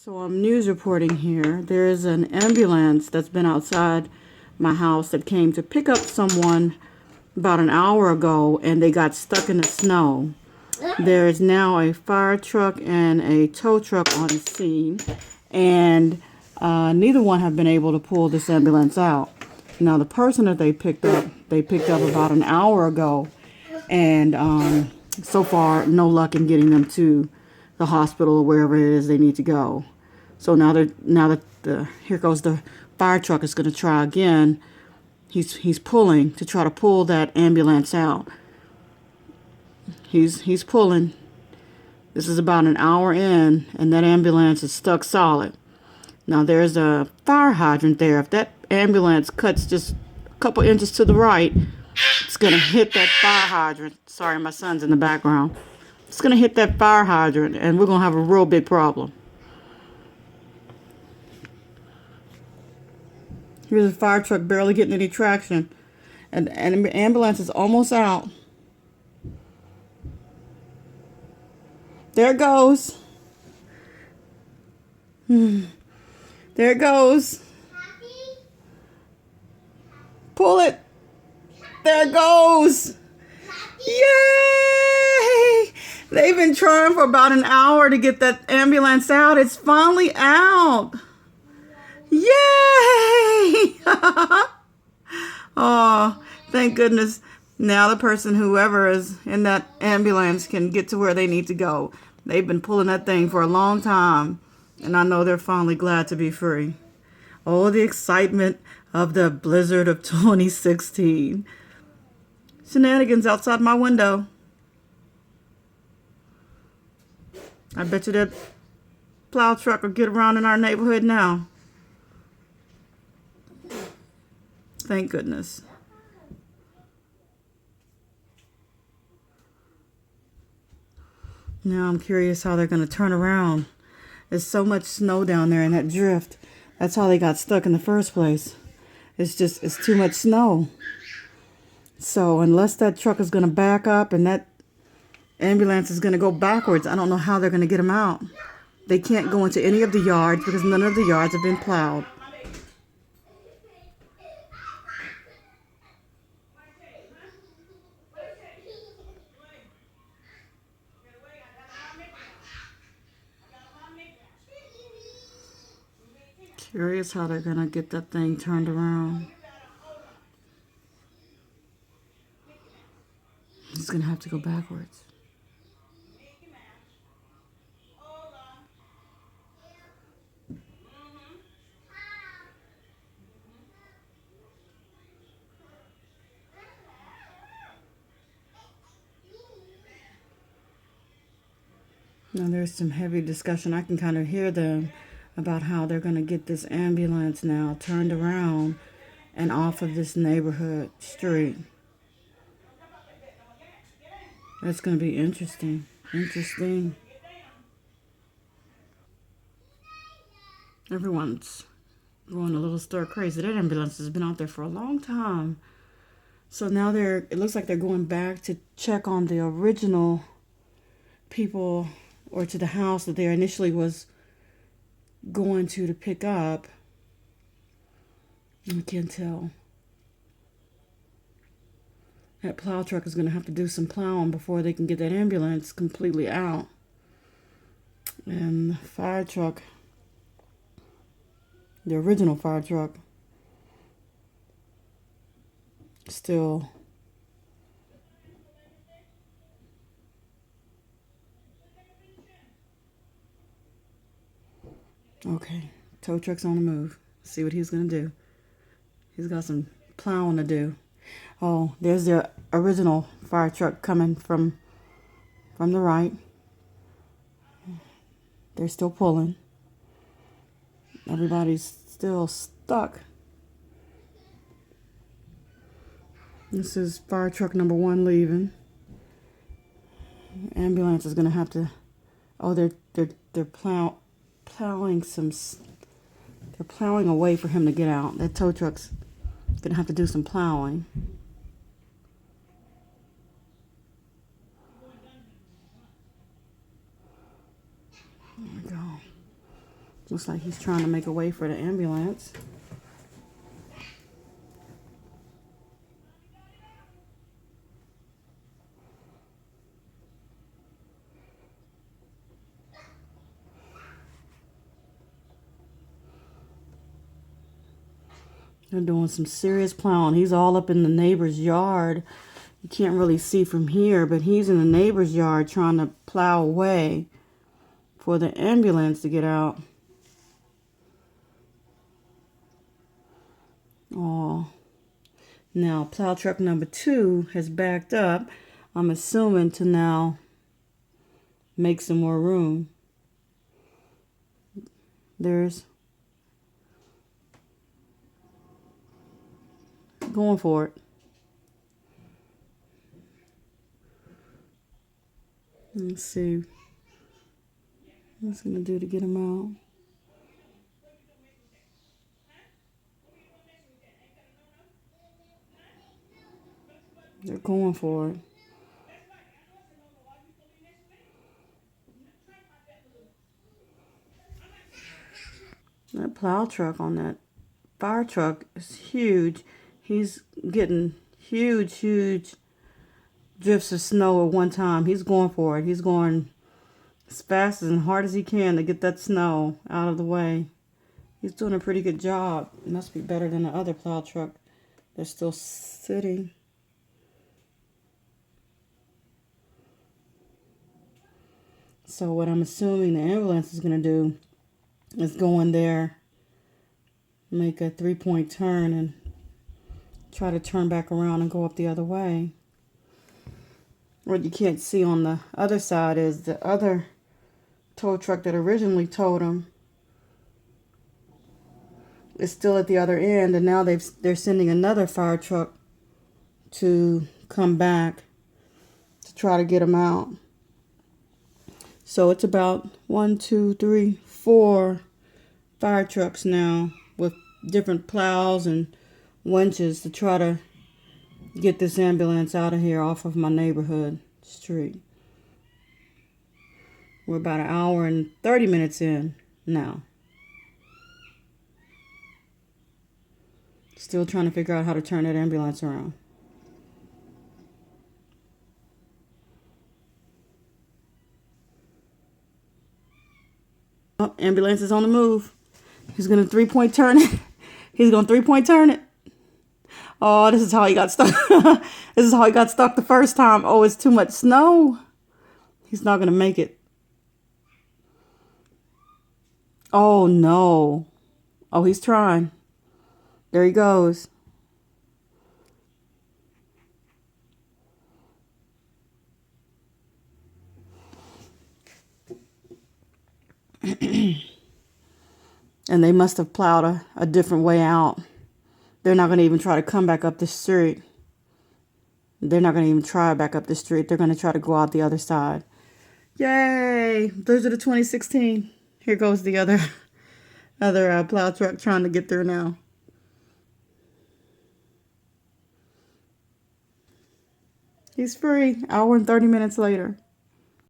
So I'm news reporting here. There is an ambulance that's been outside my house that came to pick up someone about an hour ago, and they got stuck in the snow. There is now a fire truck and a tow truck on scene, and neither one have been able to pull this ambulance out. Now the person that they picked up about an hour ago, and so far no luck in getting them to the hospital or wherever it is they need to go. So now that here goes the fire truck is going to try again. He's pulling to try to pull that ambulance out. He's pulling. This is about an hour in, and that ambulance is stuck solid. Now there's a fire hydrant there. If that ambulance cuts just a couple inches to the right, it's going to hit that fire hydrant. Sorry, my son's in the background. It's going to hit that fire hydrant, and we're going to have a real big problem. Here's a fire truck barely getting any traction, and the ambulance is almost out. There it goes. There it goes. Pull it. There it goes. Yay! They've been trying for about an hour to get that ambulance out. It's finally out. Yay! Oh, thank goodness. Now the person, whoever is in that ambulance, can get to where they need to go. They've been pulling that thing for a long time, and I know they're finally glad to be free. Oh, the excitement of the blizzard of 2016. Shenanigans outside my window. I bet you that plow truck will get around in our neighborhood now. Thank goodness. Now I'm curious how they're going to turn around. There's so much snow down there in that drift. That's how they got stuck in the first place. It's too much snow. So unless that truck is going to back up and that ambulance is going to go backwards, I don't know how they're going to get them out. They can't go into any of the yards because none of the yards have been plowed. Curious how they're going to get that thing turned around. He's going to have to go backwards. Now there's some heavy discussion. I can kind of hear them about how they're going to get this ambulance now turned around and off of this neighborhood street. That's going to be interesting. Everyone's going a little stir crazy. That ambulance has been out there for a long time. So now it looks like they're going back to check on the original people, or to the house that they initially was going to pick up. We can't tell. That plow truck is going to have to do some plowing before they can get that ambulance completely out. And the fire truck, the original fire truck, still okay. Tow truck's on the move. See what he's going to do. He's got some plowing to do. Oh, there's the original fire truck coming from the right. They're still pulling. Everybody's still stuck. This is fire truck number 1 leaving. Ambulance is going to have to. Oh, they're plowing some. They're plowing a way for him to get out. That tow truck's going to have to do some plowing. There we go. Looks like he's trying to make a way for the ambulance. They're doing some serious plowing. He's all up in the neighbor's yard. You can't really see from here, but he's in the neighbor's yard trying to plow away for the ambulance to get out. Oh, now plow truck number 2 has backed up. I'm assuming to now make some more room. There's going for it. Let's see what it's gonna do to get him out. They're going for it. That plow truck on that fire truck is huge. He's getting huge drifts of snow at one time. He's going for it. He's going as fast and hard as he can to get that snow out of the way. He's doing a pretty good job. It must be better than the other plow truck. They're still sitting. So what I'm assuming the ambulance is going to do is go in there, make a 3-point turn, and try to turn back around and go up the other way. What you can't see on the other side is the other tow truck that originally towed him is still at the other end, and now they're sending another fire truck to come back to try to get him out. So it's about 1, 2, 3, 4 fire trucks now with different plows and winches to try to get this ambulance out of here off of my neighborhood street. We're about an hour and 30 minutes in now. Still trying to figure out how to turn that ambulance around. Oh, ambulance is on the move. He's going to 3-point turn it. He's going to 3-point turn it. Oh, this is how he got stuck. This is how he got stuck the first time. Oh, it's too much snow. He's not going to make it. Oh, no. Oh, he's trying. There he goes. And they must have plowed a different way out. They're not going to even try to come back up the street. They're not going to even try back up the street. They're going to try to go out the other side. Yay! Those are the 2016. Here goes the other plow truck trying to get through now. He's free. Hour and 30 minutes later.